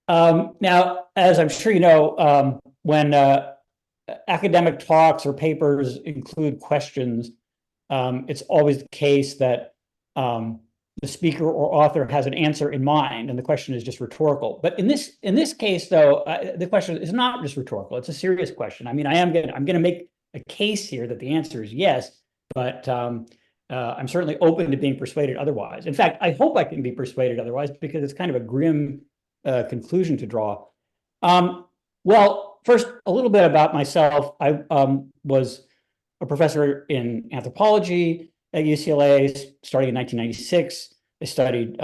Now, as I'm sure you know, when academic talks or papers include questions, it's always the case that the speaker or author has an answer in mind, and the question is just rhetorical. But in this case, though, the question is not just rhetorical; it's a serious question. I mean, I'm going to make a case here that the answer is yes, but I'm certainly open to being persuaded otherwise. In fact, I hope I can be persuaded otherwise, because it's kind of a grim conclusion to draw. Well, first, a little bit about myself. I was a professor in anthropology at UCLA starting in 1996. I studied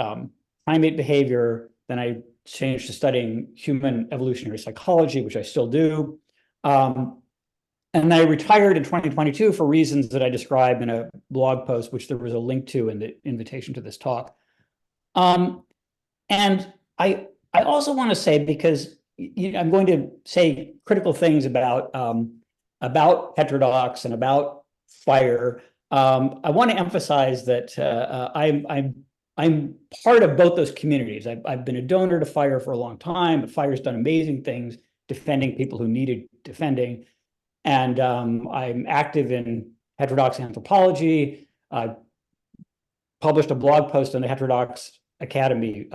primate behavior. Then I changed to studying human evolutionary psychology, which I still do. And I retired in 2022 for reasons that I describe in a blog post, which there was a link to in the invitation to this talk. And I also want to say, because I'm going to say critical things about heterodox and about FIRE. I want to emphasize that I'm part of both those communities. I've been a donor to FIRE for a long time, but FIRE's done amazing things defending people who needed defending. And I'm active in heterodox anthropology. I published a blog post on the Heterodox Academy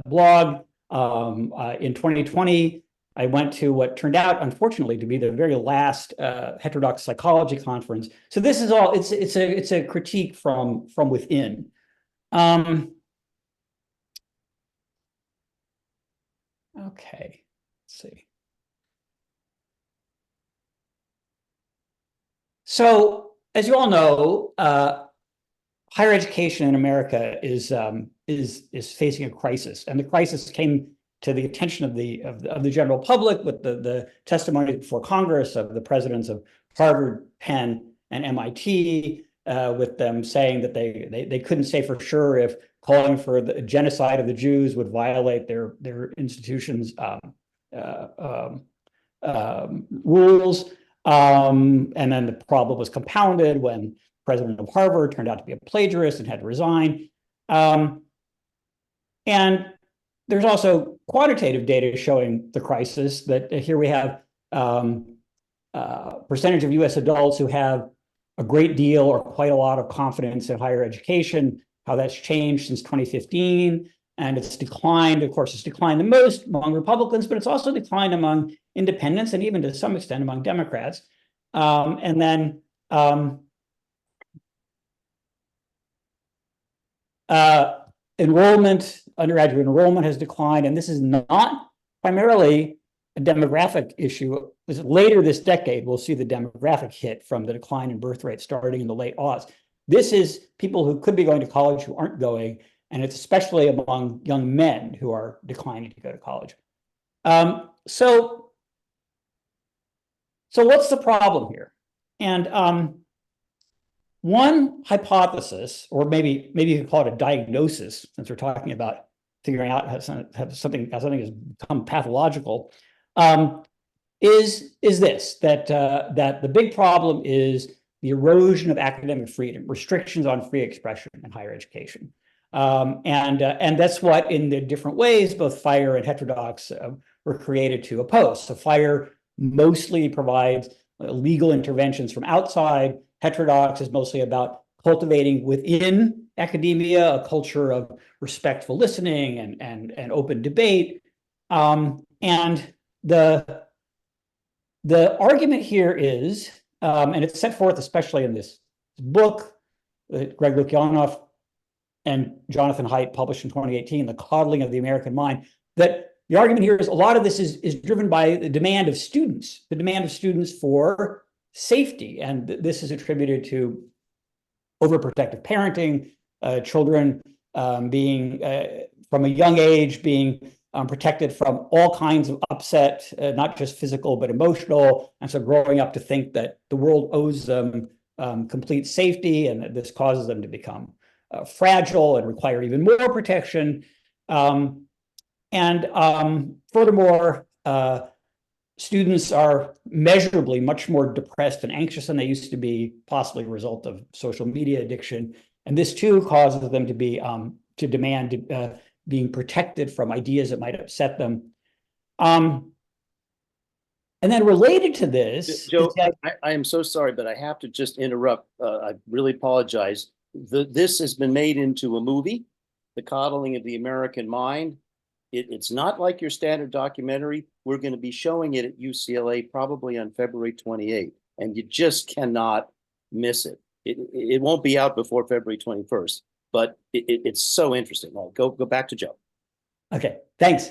blog. In 2020, I went to what turned out, unfortunately, to be the very last heterodox psychology conference. So this is all, it's a critique from within. Okay, let's see. So, as you all know, higher education in America is facing a crisis, and the crisis came to the attention of the general public with the testimony before Congress of the presidents of Harvard, Penn, and MIT, with them saying that they couldn't say for sure if calling for the genocide of the Jews would violate their institutions' rules. And then the problem was compounded when president of Harvard turned out to be a plagiarist and had to resign. And there's also quantitative data showing the crisis, that here we have percentage of US adults who have a great deal or quite a lot of confidence in higher education, how that's changed since 2015. And it's declined, of course, it's declined the most among Republicans, but it's also declined among independents and even to some extent among Democrats. And then undergraduate enrollment has declined, and this is not primarily a demographic issue. Later this decade, we'll see the demographic hit from the decline in birth rate starting in the late aughts. This is people who could be going to college who aren't going, and it's especially among young men who are declining to go to college. So what's the problem here? And one hypothesis, or maybe you could call it a diagnosis, since we're talking about figuring out how something has become pathological, is this, that the big problem is the erosion of academic freedom, restrictions on free expression in higher education. And that's what, in the different ways, both FIRE and heterodox were created to oppose. So FIRE mostly provides legal interventions from outside. Heterodox is mostly about cultivating within academia a culture of respectful listening and open debate. And the argument here is, and it's set forth especially in this book that Greg Lukianoff and Jonathan Haidt published in 2018, The Coddling of the American Mind, that the argument here is a lot of this is driven by the demand of students, for safety. And this is attributed to overprotective parenting, children being, from a young age, being protected from all kinds of upset, not just physical, but emotional. And so growing up to think that the world owes them complete safety, and that this causes them to become fragile and require even more protection. Furthermore, students are measurably much more depressed and anxious than they used to be, possibly a result of social media addiction. And this too causes them to be to demand being protected from ideas that might upset them. And then related to this, Joe, I am so sorry, but I have to just interrupt. I really apologize. This has been made into a movie, The Coddling of the American Mind. It's not like your standard documentary. We're going to be showing it at UCLA probably on February 28th, and you just cannot miss it. It won't be out before February 21st, but it's so interesting. Well, go back to Joe. Okay, thanks.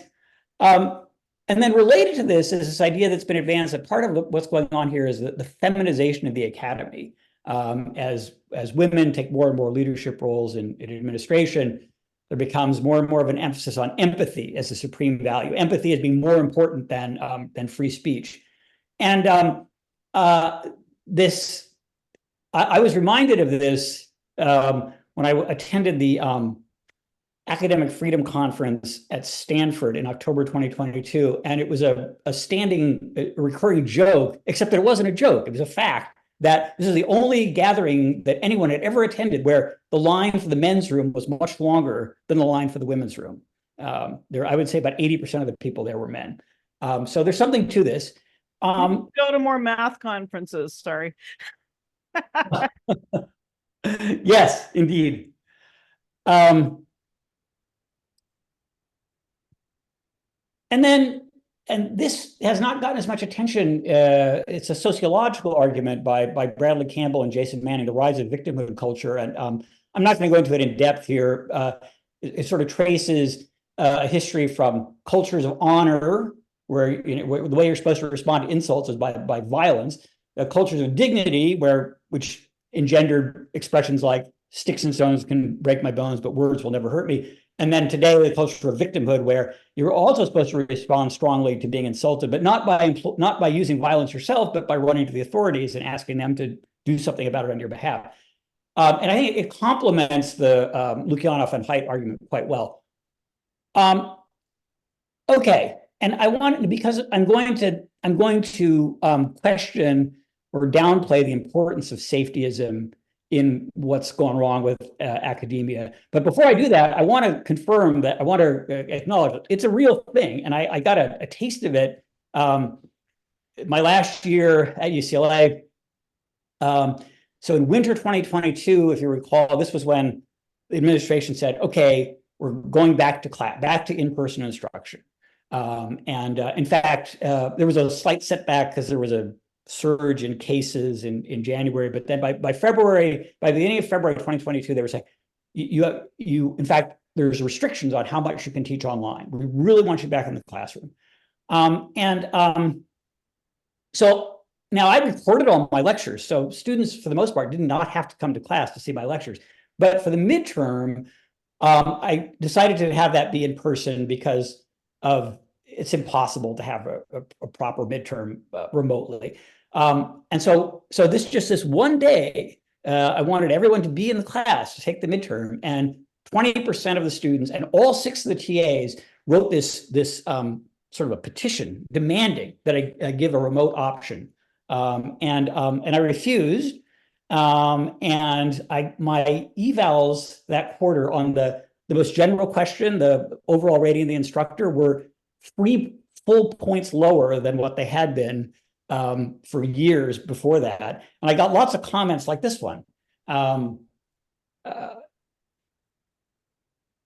And then related to this is this idea that's been advanced that part of what's going on here is the feminization of the academy. As women take more and more leadership roles in administration, there becomes more and more of an emphasis on empathy as a supreme value. Empathy as being more important than free speech. And I was reminded of this when I attended the Academic Freedom Conference at Stanford in October 2022. And it was a recurring joke, except that it wasn't a joke. It was a fact that this is the only gathering that anyone had ever attended where the line for the men's room was much longer than the line for the women's room. I would say about 80% of the people there were men. So there's something to this. Go to more math conferences, sorry. Yes, indeed. And this has not gotten as much attention. It's a sociological argument by Bradley Campbell and Jason Manning, the rise of victimhood culture. And I'm not going to go into it in depth here. It sort of traces a history from cultures of honor, where the way you're supposed to respond to insults is by violence. Cultures of dignity, which engendered expressions like sticks and stones can break my bones, but words will never hurt me. And then today, the culture of victimhood, where you're also supposed to respond strongly to being insulted, but not by using violence yourself, but by running to the authorities and asking them to do something about it on your behalf. And I think it complements the Lukyanov and Haidt argument quite well. Okay, and I want, because I'm going to question or downplay the importance of safetyism in what's going wrong with academia. But before I do that, I want to confirm that I want to acknowledge that it's a real thing. And I got a taste of it my last year at UCLA. So in winter 2022, if you recall, this was when the administration said, okay, we're going back to class, back to in-person instruction. In fact, there was a slight setback because there was a surge in cases in January, but then by February, by the beginning of February 2022, they were saying, in fact, there's restrictions on how much you can teach online. We really want you back in the classroom. So now I recorded all my lectures. So students, for the most part, did not have to come to class to see my lectures. But for the midterm, I decided to have that be in person because it's impossible to have a proper midterm remotely. And so this one day, I wanted everyone to be in the class to take the midterm, and 20% of the students and all 6 of the TAs wrote this sort of a petition demanding that I give a remote option. And I refused. And my evals that quarter on the most general question, the overall rating of the instructor, were 3 full points lower than what they had been for years before that. And I got lots of comments like this one.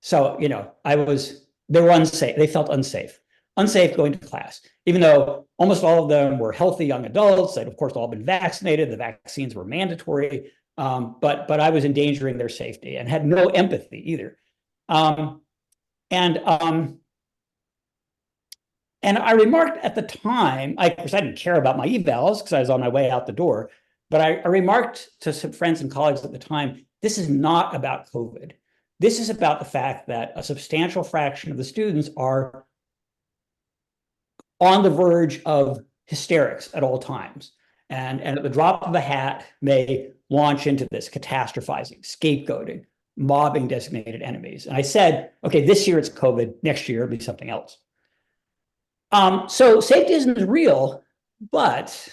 So, they were unsafe. They felt unsafe going to class, even though almost all of them were healthy young adults. They'd, of course, all been vaccinated. The vaccines were mandatory, but I was endangering their safety and had no empathy either. And I remarked at the time, of course, I didn't care about my evals because I was on my way out the door, but I remarked to some friends and colleagues at the time, this is not about COVID. This is about the fact that a substantial fraction of the students are on the verge of hysterics at all times. And at the drop of a hat may launch into this catastrophizing, scapegoating, mobbing designated enemies. And I said, okay, this year it's COVID, next year it'll be something else. So safetyism is real, but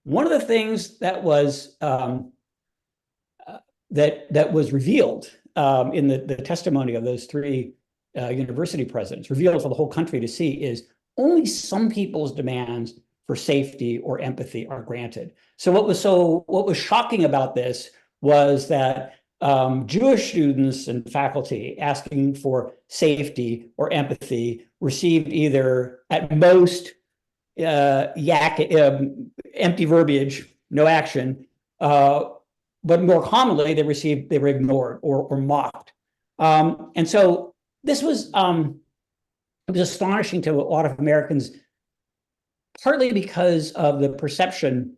one of the things that was that was revealed in the testimony of those three university presidents, revealed for the whole country to see, is only some people's demands for safety or empathy are granted. So what was shocking about this was that Jewish students and faculty asking for safety or empathy received either at most empty verbiage, no action, but more commonly they were ignored or mocked. And so this was it was astonishing to a lot of Americans, partly because of the perception,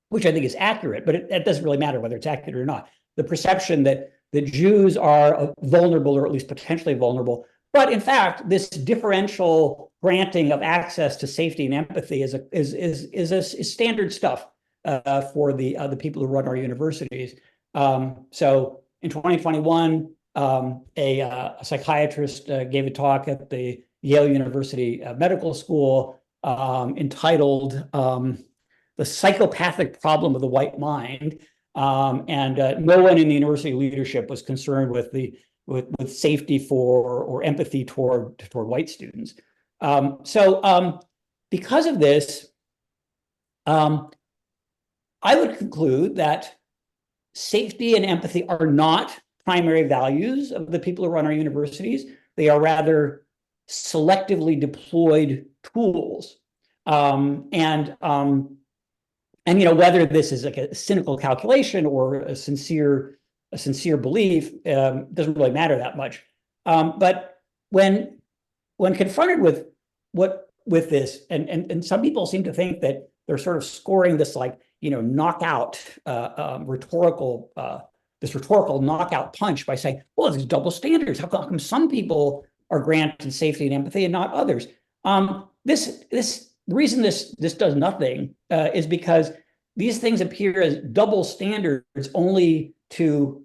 which I think is accurate, but it doesn't really matter whether it's accurate or not. The perception that the Jews are vulnerable, or at least potentially vulnerable. But in fact, this differential granting of access to safety and empathy is standard stuff for the people who run our universities. So in 2021, a psychiatrist gave a talk at the Yale University Medical School entitled "The Psychopathic Problem of the White Mind." And no one in the university leadership was concerned with with safety for or empathy toward white students. Because of this, I would conclude that safety and empathy are not primary values of the people who run our universities. They are rather selectively deployed tools. And whether this is like a cynical calculation or a sincere belief doesn't really matter that much. But when confronted with this, and some people seem to think that they're sort of scoring this knockout rhetorical knockout punch by saying, well, there's double standards. How come some people are granted safety and empathy and not others? The reason this does nothing is because these things appear as double standards only to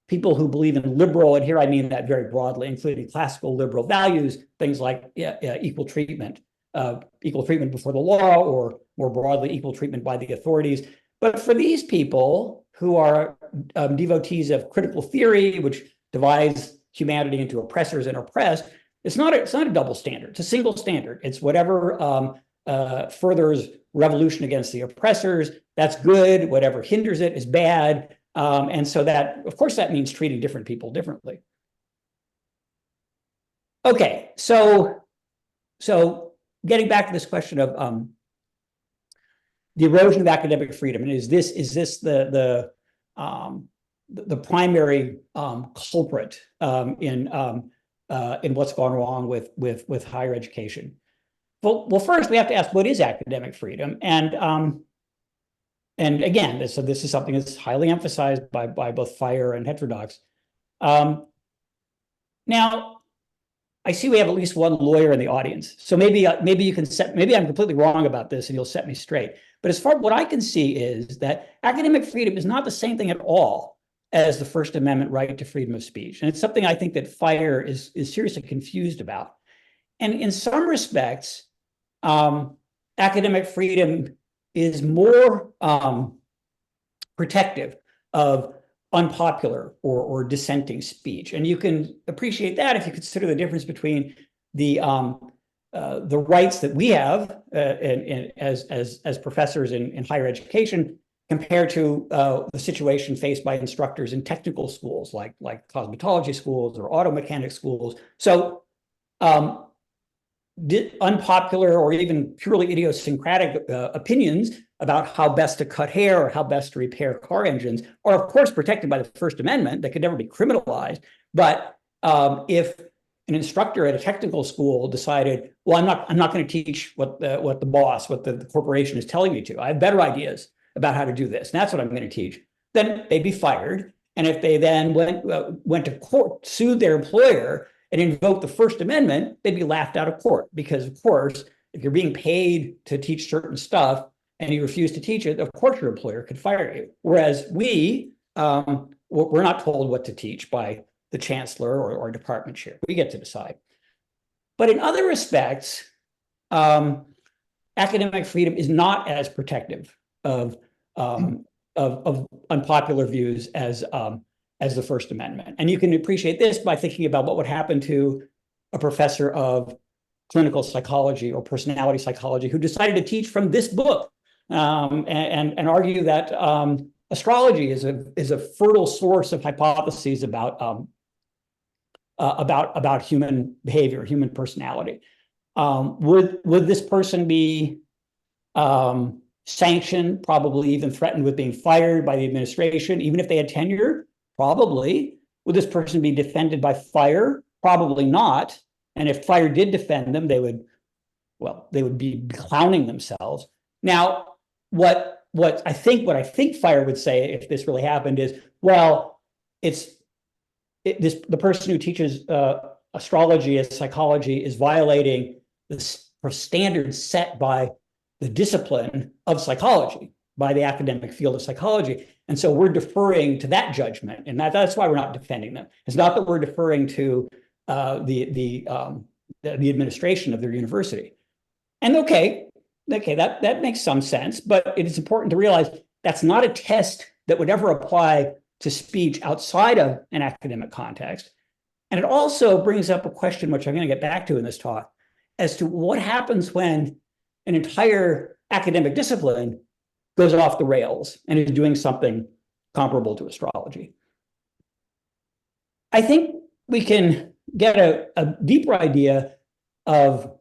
people who believe in liberal, and here I mean that very broadly, including classical liberal values, things like equal treatment before the law, or more broadly, equal treatment by the authorities. But for these people who are devotees of critical theory, which divides humanity into oppressors and oppressed, it's not a double standard. It's a single standard. It's whatever furthers revolution against the oppressors, that's good. Whatever hinders it is bad. And so that, of course, that means treating different people differently. Okay, so getting back to this question of the erosion of academic freedom, and is this the primary culprit in what's gone wrong with higher education? Well, first we have to ask, what is academic freedom? And again, this is something that's highly emphasized by both FIRE and Heterodox. Now, I see we have at least one lawyer in the audience, so maybe you can maybe I'm completely wrong about this, and you'll set me straight. But as far as what I can see is that academic freedom is not the same thing at all as the First Amendment right to freedom of speech, and it's something I think that FIRE is seriously confused about. And in some respects, academic freedom is more protective of unpopular or dissenting speech, and you can appreciate that if you consider the difference between the rights that we have as professors in higher education compared to the situation faced by instructors in technical schools like cosmetology schools or auto mechanic schools. So unpopular or even purely idiosyncratic opinions about how best to cut hair or how best to repair car engines are, of course, protected by the First Amendment. That could never be criminalized. But if an instructor at a technical school decided, well, I'm not going to teach what the boss, what the corporation is telling me to, I have better ideas about how to do this, and that's what I'm going to teach, then they'd be fired. And if they then went to court, sued their employer, and invoked the First Amendment, they'd be laughed out of court. Because, of course, if you're being paid to teach certain stuff and you refuse to teach it, of course your employer could fire you. Whereas we're not told what to teach by the chancellor or department chair. We get to decide. But in other respects, academic freedom is not as protective of unpopular views as as the First Amendment. And you can appreciate this by thinking about what would happen to a professor of clinical psychology or personality psychology who decided to teach from this book, and argue that astrology is a fertile source of hypotheses about human behavior, human personality. Would this person be sanctioned, probably even threatened with being fired by the administration, even if they had tenure? Probably. Would this person be defended by fire? Probably not. And if fire did defend them, they would be clowning themselves. Now, what I think fire would say if this really happened is, well, the person who teaches astrology as psychology is violating the standards set by the discipline of psychology, by the academic field of psychology. And so we're deferring to that judgment. And that's why we're not defending them. It's not that we're deferring to the administration of their university. And okay, that makes some sense, but it is important to realize that's not a test that would ever apply to speech outside of an academic context. And it also brings up a question, which I'm going to get back to in this talk, as to what happens when an entire academic discipline goes off the rails and is doing something comparable to astrology. I think we can get a deeper idea of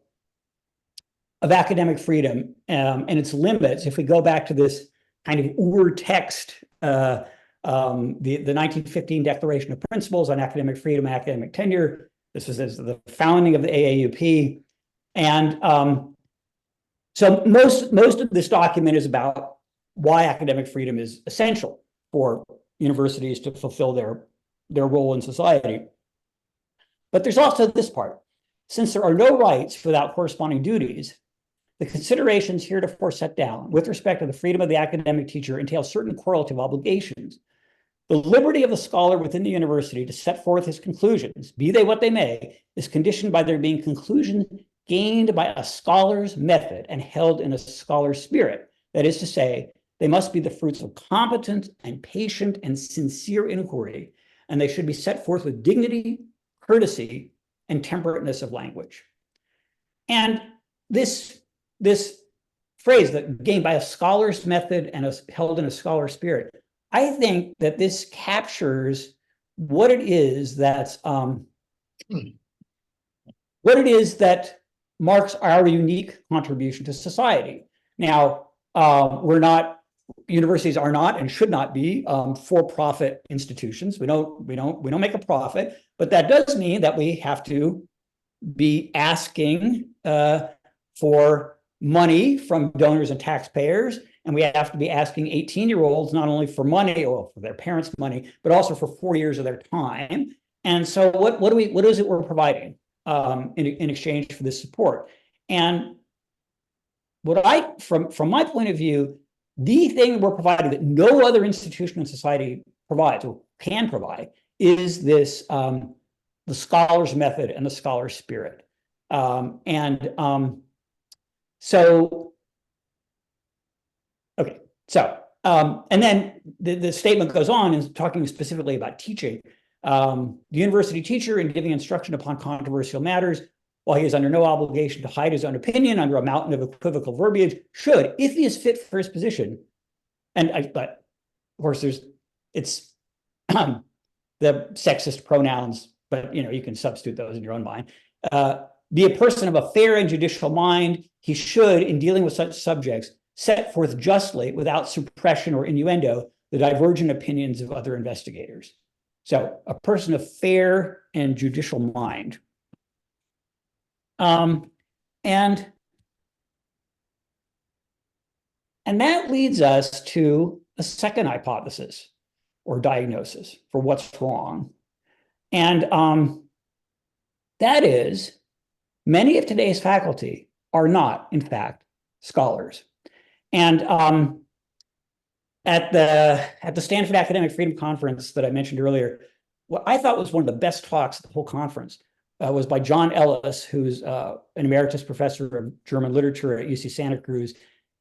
academic freedom and its limits if we go back to this kind of text, the 1915 Declaration of Principles on Academic Freedom and Academic Tenure. This was the founding of the AAUP. And so most of this document is about why academic freedom is essential for universities to fulfill their role in society. But there's also this part. Since there are no rights without corresponding duties, the considerations heretofore set down with respect to the freedom of the academic teacher entail certain correlative obligations. The liberty of the scholar within the university to set forth his conclusions, be they what they may, is conditioned by there being conclusions gained by a scholar's method and held in a scholar's spirit. That is to say, they must be the fruits of competent and patient and sincere inquiry, and they should be set forth with dignity, courtesy, and temperateness of language. And this phrase, that gained by a scholar's method and held in a scholar's spirit, I think that this captures what it is that marks our unique contribution to society. Now, universities are not and should not be for-profit institutions. We don't make a profit, but that does mean that we have to be asking for money from donors and taxpayers, and we have to be asking 18-year-olds not only for money or for their parents' money, but also for 4 years of their time. And so, what is it we're providing in exchange for this support? And from my point of view, the thing we're providing that no other institution in society provides or can provide is this the scholar's method and the scholar's spirit. And then the statement goes on in talking specifically about teaching. The university teacher, in giving instruction upon controversial matters, while he is under no obligation to hide his own opinion under a mountain of equivocal verbiage, should, if he is fit for his position, but of course it's the sexist pronouns, but you can substitute those in your own mind. Be a person of a fair and judicial mind. He should, in dealing with such subjects, set forth justly, without suppression or innuendo, the divergent opinions of other investigators. So, a person of fair and judicial mind. And that leads us to a second hypothesis or diagnosis for what's wrong. And that is, many of today's faculty are not, in fact, scholars. And at the Stanford Academic Freedom Conference that I mentioned earlier, what I thought was one of the best talks of the whole conference was by John Ellis, who's an emeritus professor of German literature at UC Santa Cruz.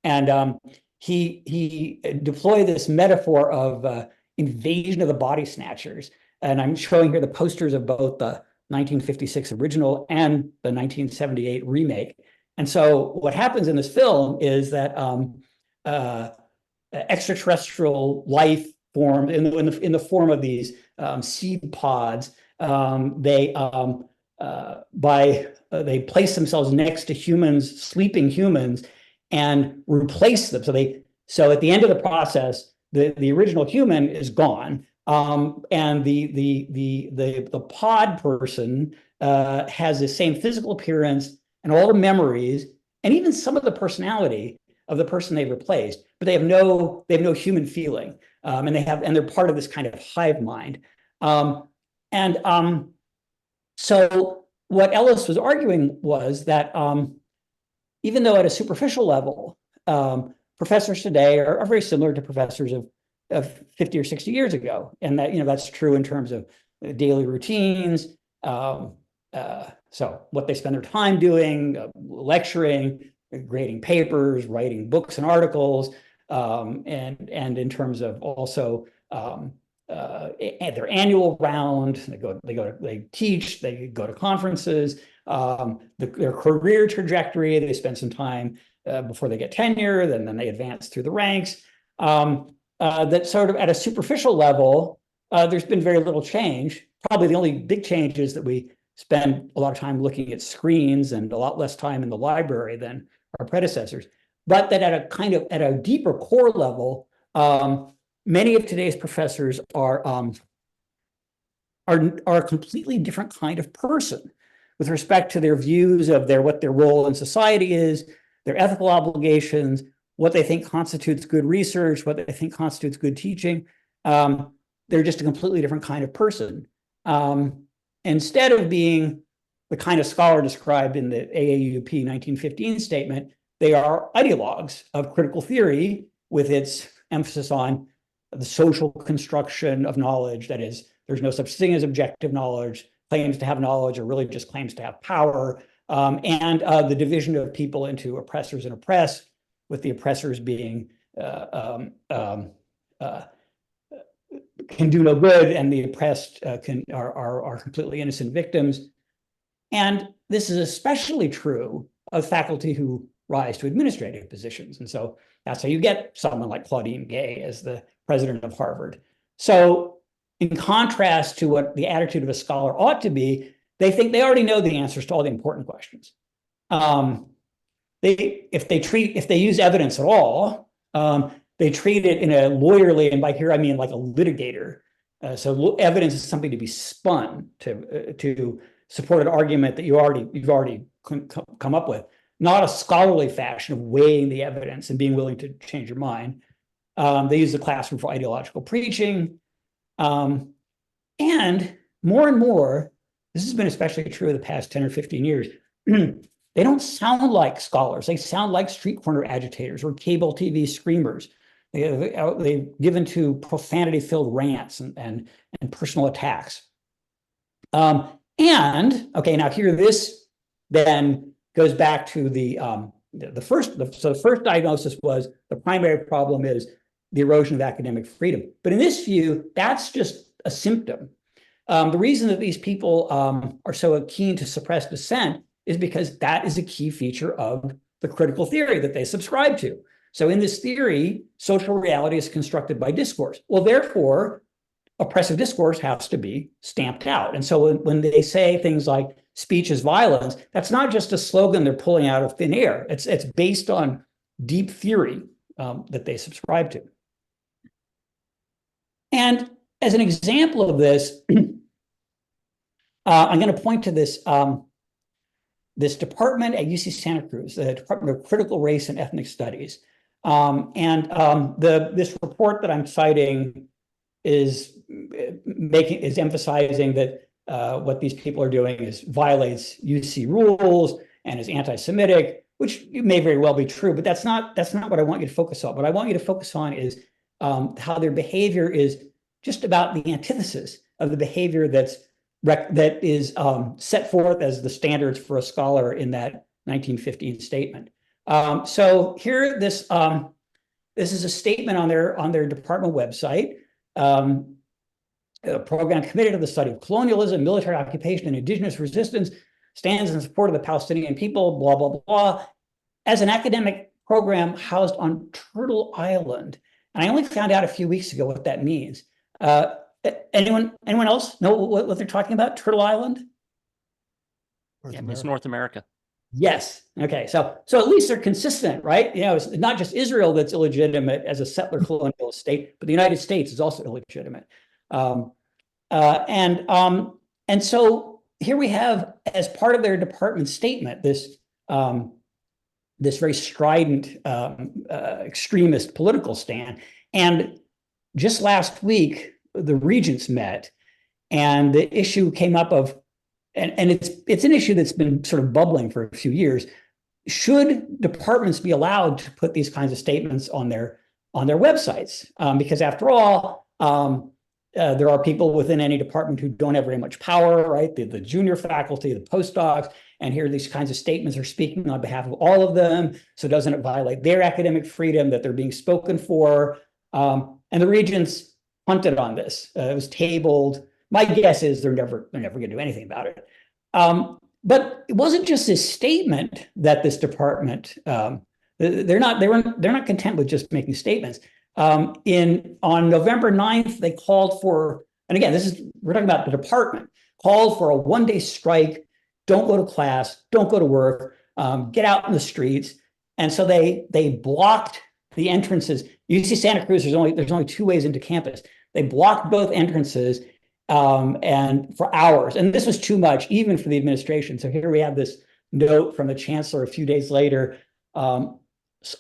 And he deployed this metaphor of invasion of the body snatchers. And I'm showing here the posters of both the 1956 original and the 1978 remake. And so what happens in this film is that extraterrestrial life form in the form of these seed pods, they place themselves next to humans, sleeping humans, and replace them. So at the end of the process, the original human is gone, and the pod person has the same physical appearance and all the memories and even some of the personality of the person they've replaced, but they have no human feeling, and they're part of this kind of hive mind. So what Ellis was arguing was that even though at a superficial level, professors today are very similar to professors of 50 or 60 years ago, and that that's true in terms of daily routines. So what they spend their time doing, lecturing, grading papers, writing books and articles, and in terms of also their annual round, they teach, they go to conferences, their career trajectory, they spend some time before they get tenure, then they advance through the ranks. That sort of at a superficial level, there's been very little change. Probably the only big change is that we spend a lot of time looking at screens and a lot less time in the library than our predecessors. But that at a deeper core level, many of today's professors are a completely different kind of person with respect to their views of what their role in society is, their ethical obligations, what they think constitutes good research, what they think constitutes good teaching. They're just a completely different kind of person. Instead of being the kind of scholar described in the AAUP 1915 statement, they are ideologues of critical theory with its emphasis on the social construction of knowledge. That is, there's no such thing as objective knowledge. Claims to have knowledge are really just claims to have power, and the division of people into oppressors and oppressed, with the oppressors being can do no good, and the oppressed are completely innocent victims. And this is especially true of faculty who rise to administrative positions. And so that's how you get someone like Claudine Gay as the president of Harvard. So in contrast to what the attitude of a scholar ought to be, they think they already know the answers to all the important questions. If they use evidence at all, they treat it in a lawyerly, and by here I mean like a litigator. So evidence is something to be spun to support an argument that you've already come up with, not a scholarly fashion of weighing the evidence and being willing to change your mind. They use the classroom for ideological preaching, and more, this has been especially true in the past 10 or 15 years. They don't sound like scholars. They sound like street corner agitators or cable TV screamers. They've given to profanity-filled rants and personal attacks. And okay, now here this then goes back to the first diagnosis was the primary problem is the erosion of academic freedom. But in this view, that's just a symptom. The reason that these people are so keen to suppress dissent is because that is a key feature of the critical theory that they subscribe to. So in this theory, social reality is constructed by discourse. Well, therefore, oppressive discourse has to be stamped out. And so when they say things like speech is violence, that's not just a slogan they're pulling out of thin air. It's based on deep theory that they subscribe to. And as an example of this, I'm going to point to this this department at UC Santa Cruz, the Department of Critical Race and Ethnic Studies. This report that I'm citing is emphasizing that what these people are doing violates UC rules and is anti-Semitic, which may very well be true, but that's not what I want you to focus on. What I want you to focus on is how their behavior is just about the antithesis of the behavior that is set forth as the standards for a scholar in that 1915 statement. So here, this is a statement on their department website a program committed to the study of colonialism, military occupation, and indigenous resistance, stands in support of the Palestinian people, blah, blah, blah, as an academic program housed on Turtle Island. And I only found out a few weeks ago what that means. Anyone else know what they're talking about? Turtle Island? Yeah, it's North America. Yes. Okay. So at least they're consistent, right? You know, it's not just Israel that's illegitimate as a settler colonial state, but the United States is also illegitimate. And so here we have, as part of their department statement, this very strident extremist political stand. And just last week, the regents met, and the issue came up of, and it's an issue that's been sort of bubbling for a few years. Should departments be allowed to put these kinds of statements on their websites? Because after all, there are people within any department who don't have very much power, right? The junior faculty, the postdocs, and here these kinds of statements are speaking on behalf of all of them. So doesn't it violate their academic freedom that they're being spoken for? And the regents punted on this. It was tabled. My guess is they're never going to do anything about it. But it wasn't just this statement that this department, they're not content with just making statements. On November 9th, they called for, and again, we're talking about the department, called for a one-day strike. Don't go to class, don't go to work, get out in the streets. And so they blocked the entrances. UC Santa Cruz, there's only two ways into campus. They blocked both entrances and for hours. And this was too much, even for the administration. So here we have this note from the chancellor a few days later.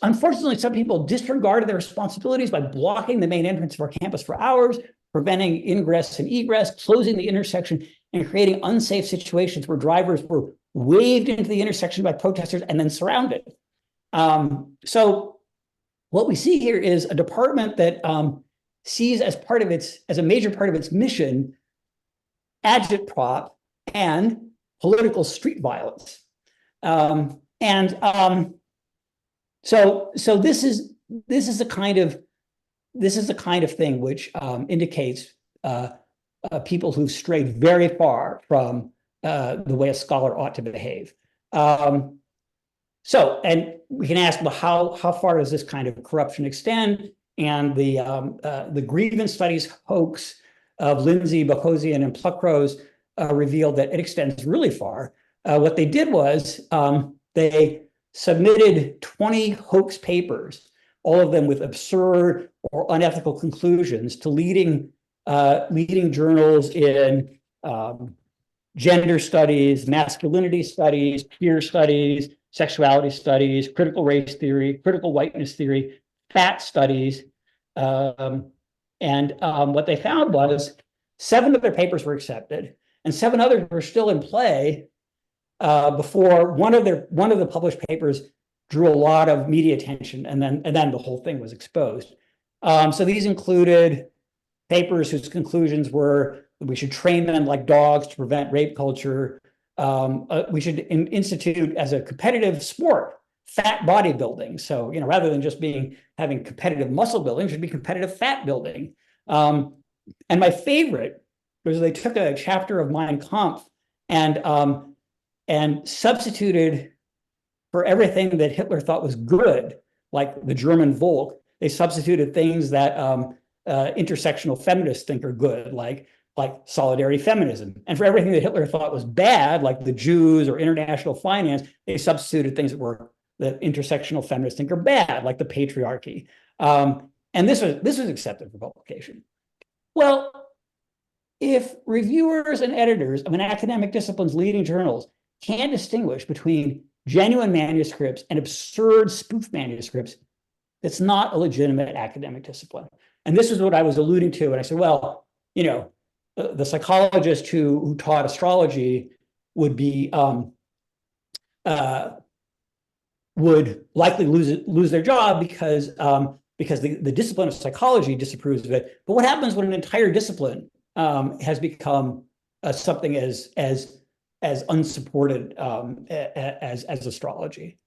Unfortunately, some people disregarded their responsibilities by blocking the main entrance of our campus for hours, preventing ingress and egress, closing the intersection, and creating unsafe situations where drivers were waved into the intersection by protesters and then surrounded. So what we see here is a department that sees as a major part of its mission, agitprop and political street violence. So this is the kind of thing which indicates people who've strayed very far from the way a scholar ought to behave. And we can ask, well, how far does this kind of corruption extend? And the grievance studies hoax of Lindsay, Bokosian, and Pluckrose revealed that it extends really far. What they did was they submitted 20 hoax papers, all of them with absurd or unethical conclusions, to leading journals in gender studies, masculinity studies, queer studies, sexuality studies, critical race theory, critical whiteness theory, fat studies. What they found was 7 of their papers were accepted, and 7 others were still in play before one of the published papers drew a lot of media attention, and then the whole thing was exposed. So these included papers whose conclusions were that we should train them like dogs to prevent rape culture. We should institute as a competitive sport fat bodybuilding. So, rather than just having competitive muscle building, it should be competitive fat building. And my favorite was they took a chapter of Mein Kampf and substituted for everything that Hitler thought was good, like the German Volk, they substituted things that intersectional feminists think are good, like solidarity feminism. And for everything that Hitler thought was bad, like the Jews or international finance, they substituted things that intersectional feminists think are bad, like the patriarchy. And this was accepted for publication. Well, if reviewers and editors of an academic discipline's leading journals can't distinguish between genuine manuscripts and absurd spoof manuscripts, it's not a legitimate academic discipline. And this is what I was alluding to. And I said, well, the psychologist who taught astrology would likely lose their job because the discipline of psychology disapproves of it. But what happens when an entire discipline has become something as unsupported as astrology?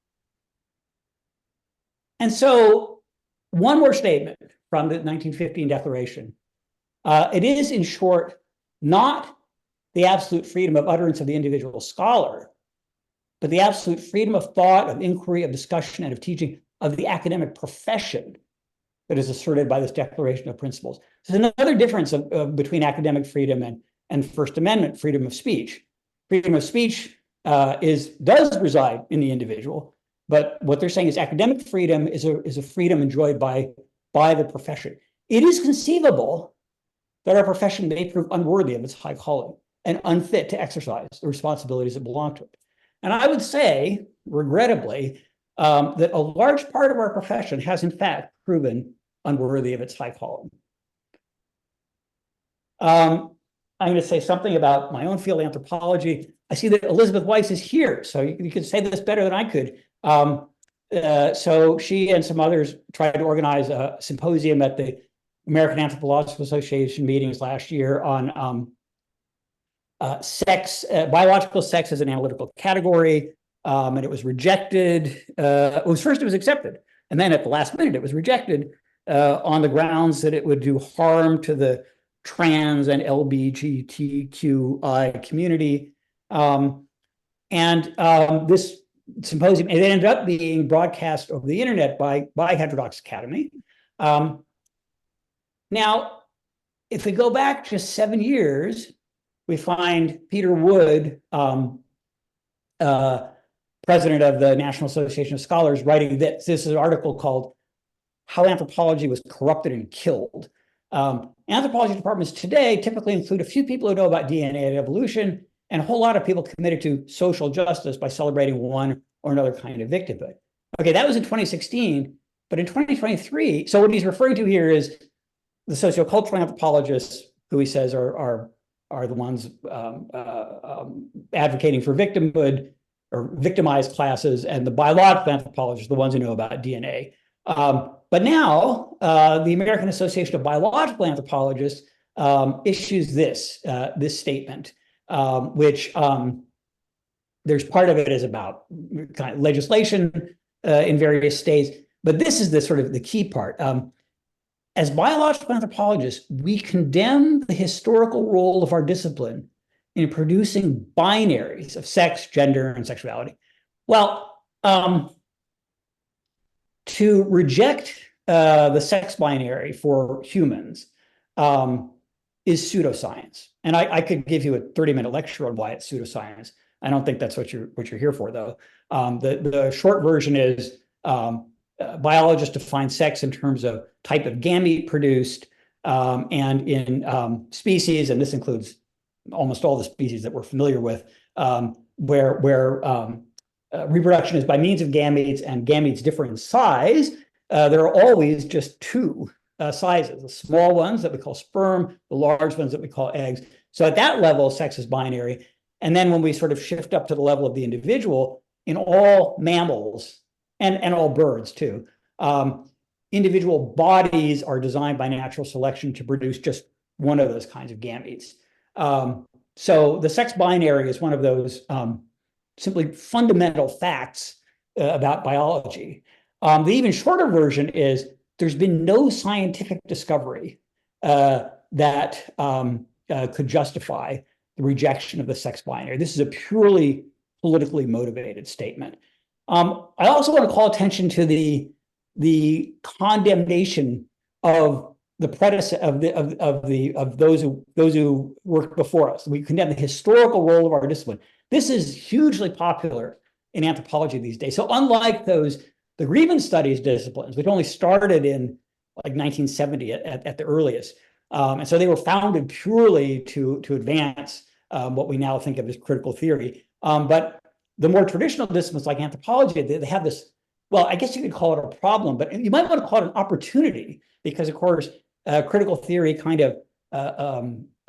And so one more statement from the 1915 Declaration. It is, in short, not the absolute freedom of utterance of the individual scholar, but the absolute freedom of thought, of inquiry, of discussion, and of teaching of the academic profession that is asserted by this Declaration of Principles. There's another difference between academic freedom and First Amendment freedom of speech. Freedom of speech does reside in the individual, but what they're saying is academic freedom is a freedom enjoyed by the profession. It is conceivable that our profession may prove unworthy of its high calling and unfit to exercise the responsibilities that belong to it. And I would say, regrettably, that a large part of our profession has in fact proven unworthy of its high calling. I'm going to say something about my own field, anthropology. I see that Elizabeth Weiss is here, so you could say this better than I could. So she and some others tried to organize a symposium at the American Anthropological Association meetings last year on biological sex as an analytical category, and it was rejected. It was accepted, and then at the last minute it was rejected on the grounds that it would do harm to the trans and LGBTQI community. This symposium, it ended up being broadcast over the internet by Heterodoxy Academy. Now, if we go back just 7 years, we find Peter Wood, president of the National Association of Scholars, writing this is an article called "How Anthropology Was Corrupted and Killed." Anthropology departments today typically include a few people who know about DNA and evolution, and a whole lot of people committed to social justice by celebrating one or another kind of victimhood. Okay, that was in 2016, but in 2023, so what he's referring to here is the sociocultural anthropologists who he says are the ones advocating for victimhood or victimized classes, and the biological anthropologists, the ones who know about DNA. But now the American Association of Biological Anthropologists issues this statement, which there's part of it is about kind of legislation in various states, but this is the sort of the key part. As biological anthropologists, we condemn the historical role of our discipline in producing binaries of sex, gender, and sexuality. Well, to reject the sex binary for humans is pseudoscience. And I could give you a 30-minute lecture on why it's pseudoscience. I don't think that's what you're here for, though. The short version is biologists define sex in terms of type of gamete produced, and in species, and this includes almost all the species that we're familiar with, where reproduction is by means of gametes, and gametes differ in size. There are always just two sizes: the small ones that we call sperm, the large ones that we call eggs. So at that level, sex is binary. And then when we sort of shift up to the level of the individual, in all mammals and all birds too, individual bodies are designed by natural selection to produce just one of those kinds of gametes. So the sex binary is one of those simply fundamental facts about biology. The even shorter version is there's been no scientific discovery that could justify the rejection of the sex binary. This is a purely politically motivated statement. I also want to call attention to the condemnation of the predecessor of those who worked before us. We condemn the historical role of our discipline. This is hugely popular in anthropology these days. So unlike the grievance studies disciplines, which only started in like 1970 at the earliest, and so they were founded purely to advance what we now think of as critical theory. But the more traditional disciplines like anthropology, they have this, well, I guess you could call it a problem, but you might want to call it an opportunity, because of course, critical theory kind of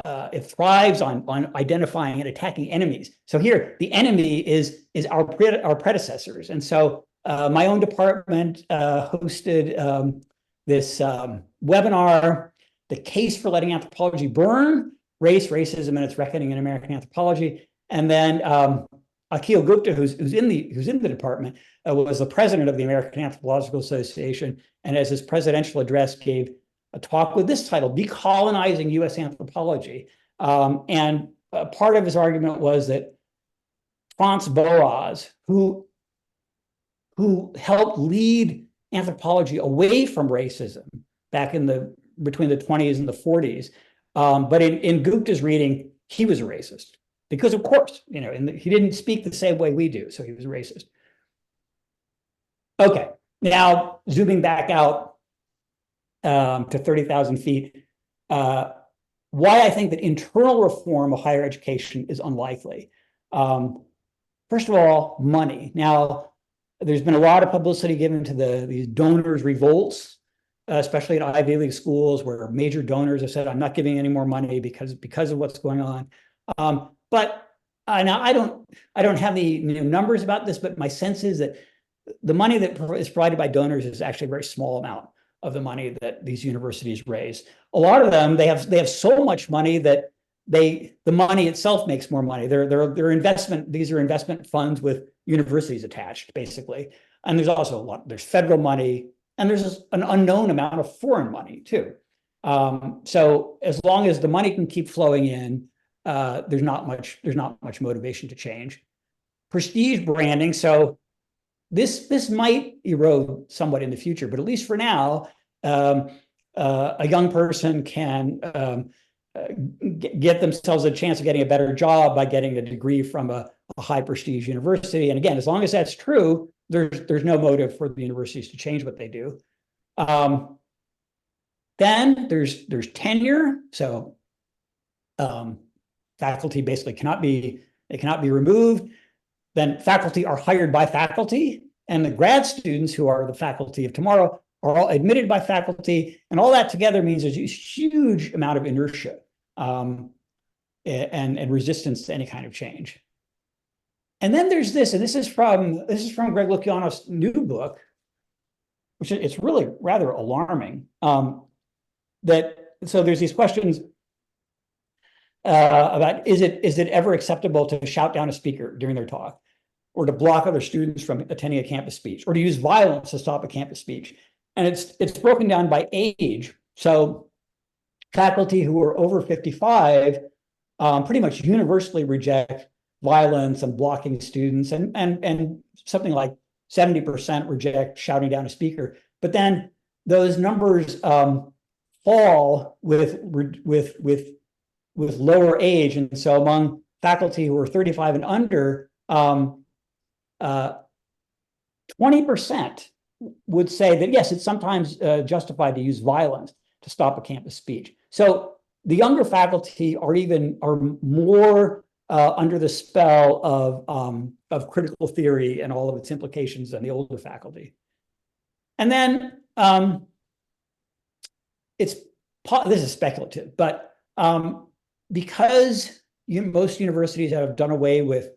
it thrives on identifying and attacking enemies. So here, the enemy is our predecessors. And so my own department hosted this webinar, "The Case for Letting Anthropology Burn: Race, Racism, and Its Reckoning in American Anthropology." And then Akhil Gupta, who's in the department, was the president of the American Anthropological Association, and as his presidential address gave a talk with this title, Decolonizing U.S. Anthropology. And part of his argument was that Franz Boas, who helped lead anthropology away from racism back in between the 20s and the 40s. But in Gupta's reading, he was a racist because, of course, he didn't speak the same way we do, so he was a racist. Okay, now zooming back out to 30,000 feet, why I think that internal reform of higher education is unlikely. First of all, money. Now, there's been a lot of publicity given to these donors' revolts, especially at Ivy League schools, where major donors have said, "I'm not giving any more money because of what's going on." But now I don't have the numbers about this, but my sense is that the money that is provided by donors is actually a very small amount of the money that these universities raise. A lot of them, they have so much money that the money itself makes more money. They're investment. These are investment funds with universities attached, basically. And there's also there's federal money, and there's an unknown amount of foreign money too. So as long as the money can keep flowing in, there's not much motivation to change. Prestige branding. So this might erode somewhat in the future, but at least for now, a young person can get themselves a chance of getting a better job by getting a degree from a high prestige university. And again, as long as that's true, there's no motive for the universities to change what they do. Then there's tenure. So faculty basically cannot be removed. Then faculty are hired by faculty, and the grad students who are the faculty of tomorrow are all admitted by faculty, and all that together means there's a huge amount of inertia and resistance to any kind of change. And then there's this, and this is from Greg Lukianoff's new book, which it's really rather alarming. So there's these questions about is it ever acceptable to shout down a speaker during their talk, or to block other students from attending a campus speech, or to use violence to stop a campus speech? And it's broken down by age. So faculty who are over 55 pretty much universally reject violence and blocking students, and something like 70% reject shouting down a speaker. But then those numbers fall with lower age, and so among faculty who are 35 and under, 20% would say that yes, it's sometimes justified to use violence to stop a campus speech. So the younger faculty are more under the spell of critical theory and all of its implications than the older faculty. And then this is speculative, but because most universities have done away with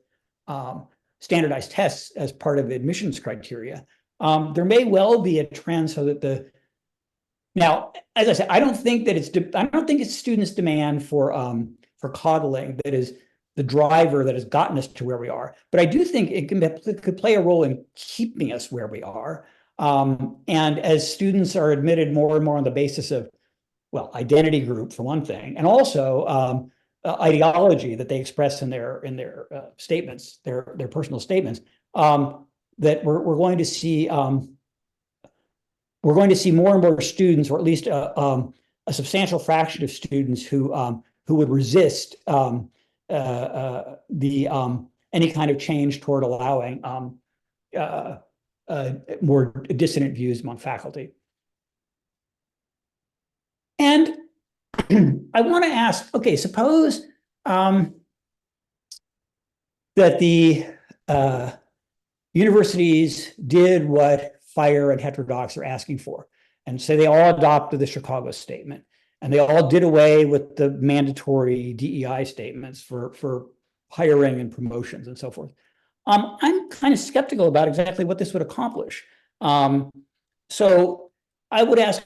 standardized tests as part of admissions criteria, there may well be a trend so that now, as I said, I don't think it's students' demand for coddling that is the driver that has gotten us to where we are. But I do think it could play a role in keeping us where we are. And as students are admitted more and more on the basis of, well, identity group for one thing, and also ideology that they express in their statements, their personal statements, that we're going to see more and more students, or at least a substantial fraction of students who would resist any kind of change toward allowing more dissonant views among faculty. And I want to ask, okay, suppose that the universities did what FIRE and Heterodox are asking for, and say they all adopted the Chicago statement, and they all did away with the mandatory DEI statements for hiring and promotions and so forth. I'm kind of skeptical about exactly what this would accomplish. So I would ask,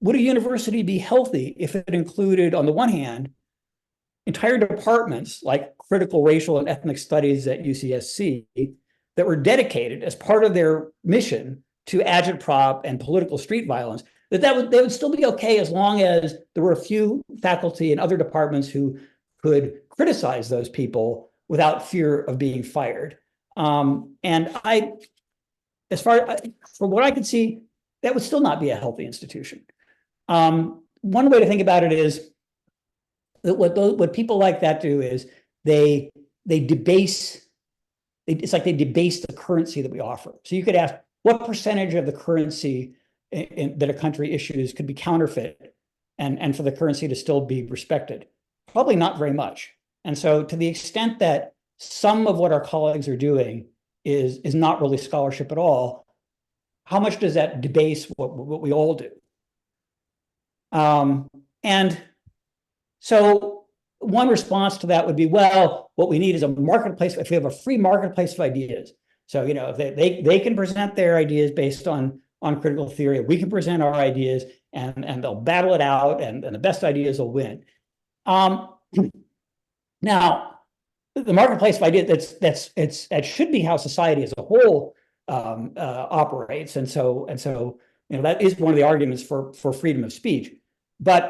would a university be healthy if it included, on the one hand, entire departments like critical racial and ethnic studies at UCSC that were dedicated as part of their mission to agitprop and political street violence, they would still be okay as long as there were a few faculty and other departments who could criticize those people without fear of being fired. And as far from what I could see, that would still not be a healthy institution. One way to think about it is that what people like that do is they debase. It's like they debase the currency that we offer. So you could ask, what percentage of the currency that a country issues could be counterfeit, and for the currency to still be respected? Probably not very much. And so, to the extent that some of what our colleagues are doing is not really scholarship at all, how much does that debase what we all do? And so one response to that would be, well, what we need is a marketplace. If we have a free marketplace of ideas, so if they can present their ideas based on critical theory, we can present our ideas, and they'll battle it out, and the best ideas will win. Now, the marketplace of ideas, that should be how society as a whole operates, and so that is one of the arguments for freedom of speech. But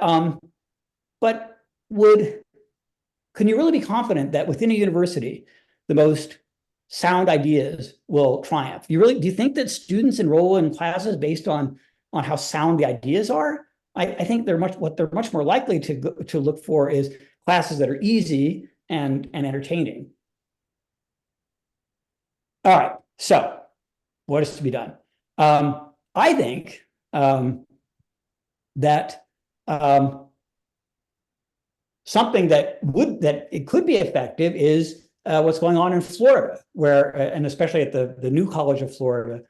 can you really be confident that within a university the most sound ideas will triumph? Do you think that students enroll in classes based on how sound the ideas are? I think they're much more likely to look for is classes that are easy and entertaining. All right, so what is to be done? I think that something that it could be effective is what's going on in Florida, where and especially at the new College of Florida,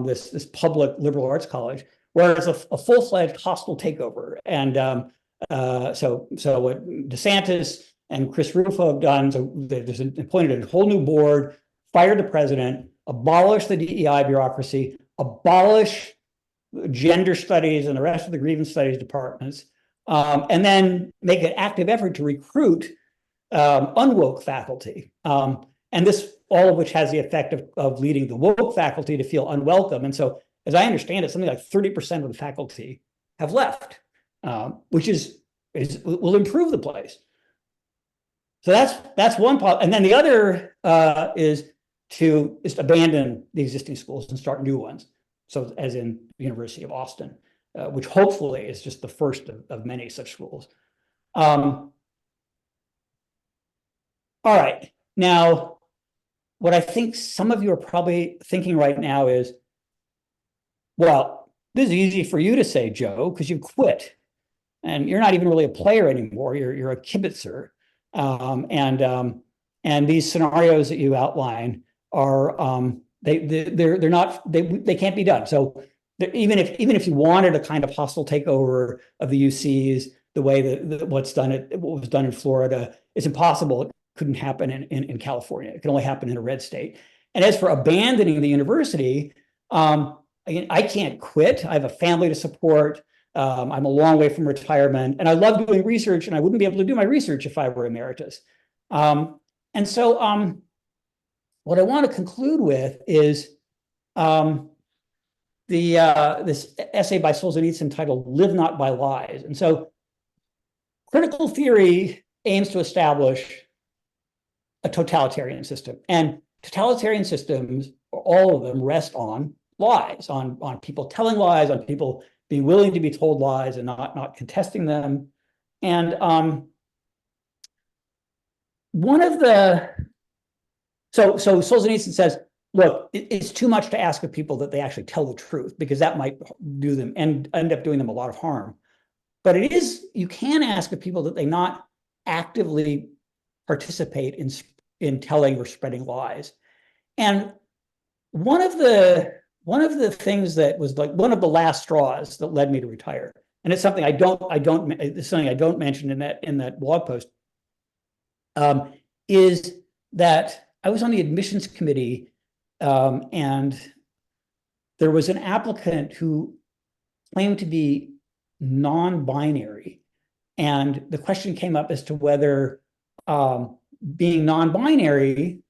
this public liberal arts college, where it's a full-fledged hostile takeover. And so what DeSantis and Chris Rufo have done, so they've just appointed a whole new board, fired the president, abolished the DEI bureaucracy, abolish gender studies and the rest of the grievance studies departments, and then make an active effort to recruit unwoke faculty. And this, all of which has the effect of leading the woke faculty to feel unwelcome. And so, as I understand it, something like 30% of the faculty have left, which will improve the place. So that's one part. And then the other is to just abandon the existing schools and start new ones. So as in the University of Austin, which hopefully is just the first of many such schools. All right. Now, what I think some of you are probably thinking right now is, well, this is easy for you to say, Joe, because you quit. And you're not even really a player anymore. You're a kibitzer. And these scenarios that you outline are they're not, they can't be done. So even if you wanted a kind of hostile takeover of the UCs, the way that what was done in Florida, it's impossible. It couldn't happen in California. It can only happen in a red state. And as for abandoning the university, I can't quit. I have a family to support. I'm a long way from retirement, and I love doing research, and I wouldn't be able to do my research if I were emeritus. And so what I want to conclude with is this essay by Solzhenitsyn titled "Live Not by Lies." And so critical theory aims to establish a totalitarian system, and totalitarian systems, all of them, rest on lies, on people telling lies, on people being willing to be told lies and not contesting them. And so Solzhenitsyn says, look, it's too much to ask of people that they actually tell the truth, because that might do them and end up doing them a lot of harm. But you can ask of people that they not actively participate in telling or spreading lies. And one of the things that was like one of the last straws that led me to retire, and it's something I don't mention in that blog post, is that I was on the admissions committee, and there was an applicant who claimed to be non-binary, and the question came up as to whether being non-binary,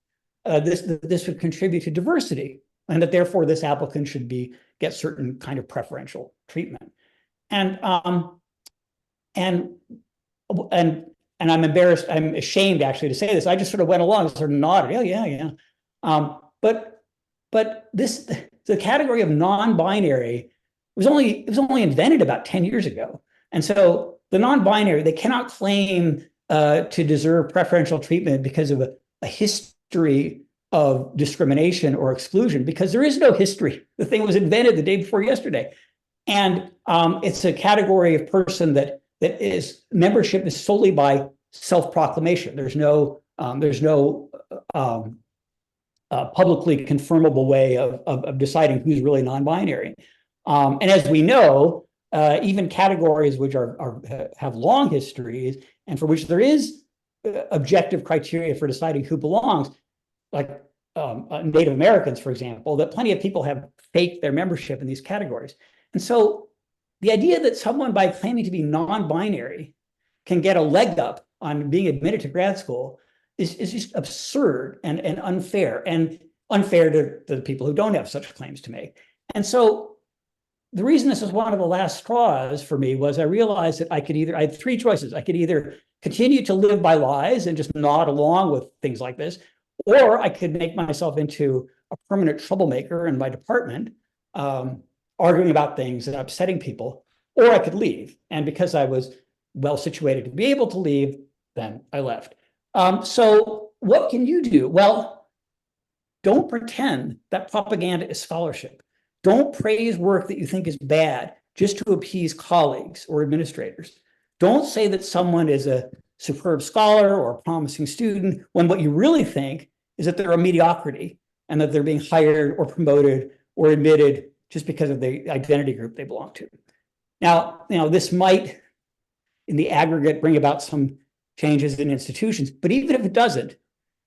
this would contribute to diversity, and that therefore this applicant should get certain kind of preferential treatment. And and I'm embarrassed, I'm ashamed actually to say this. I just sort of went along and sort of nodded. Oh, yeah. But the category of non-binary was only invented about 10 years ago. And so the non-binary, they cannot claim to deserve preferential treatment because of a history of discrimination or exclusion, because there is no history. The thing was invented the day before yesterday. And it's a category of person that is membership is solely by self-proclamation. There's no publicly confirmable way of deciding who's really non-binary. And as we know, even categories which have long histories and for which there is objective criteria for deciding who belongs, like Native Americans, for example, that plenty of people have faked their membership in these categories. And so the idea that someone by claiming to be non-binary can get a leg up on being admitted to grad school is just absurd and unfair to the people who don't have such claims to make. And so the reason this is one of the last straws for me was I realized that I had three choices. I could either continue to live by lies and just nod along with things like this, or I could make myself into a permanent troublemaker in my department, arguing about things and upsetting people, or I could leave. And because I was well situated to be able to leave, then I left. So what can you do? Well, don't pretend that propaganda is scholarship. Don't praise work that you think is bad just to appease colleagues or administrators. Don't say that someone is a superb scholar or a promising student when what you really think is that they're a mediocrity and that they're being hired or promoted or admitted just because of the identity group they belong to. Now, this might, in the aggregate, bring about some changes in institutions, but even if it doesn't,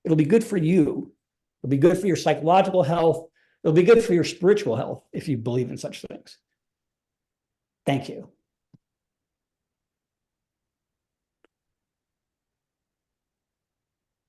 it'll be good for you. It'll be good for your psychological health. It'll be good for your spiritual health if you believe in such things. Thank you.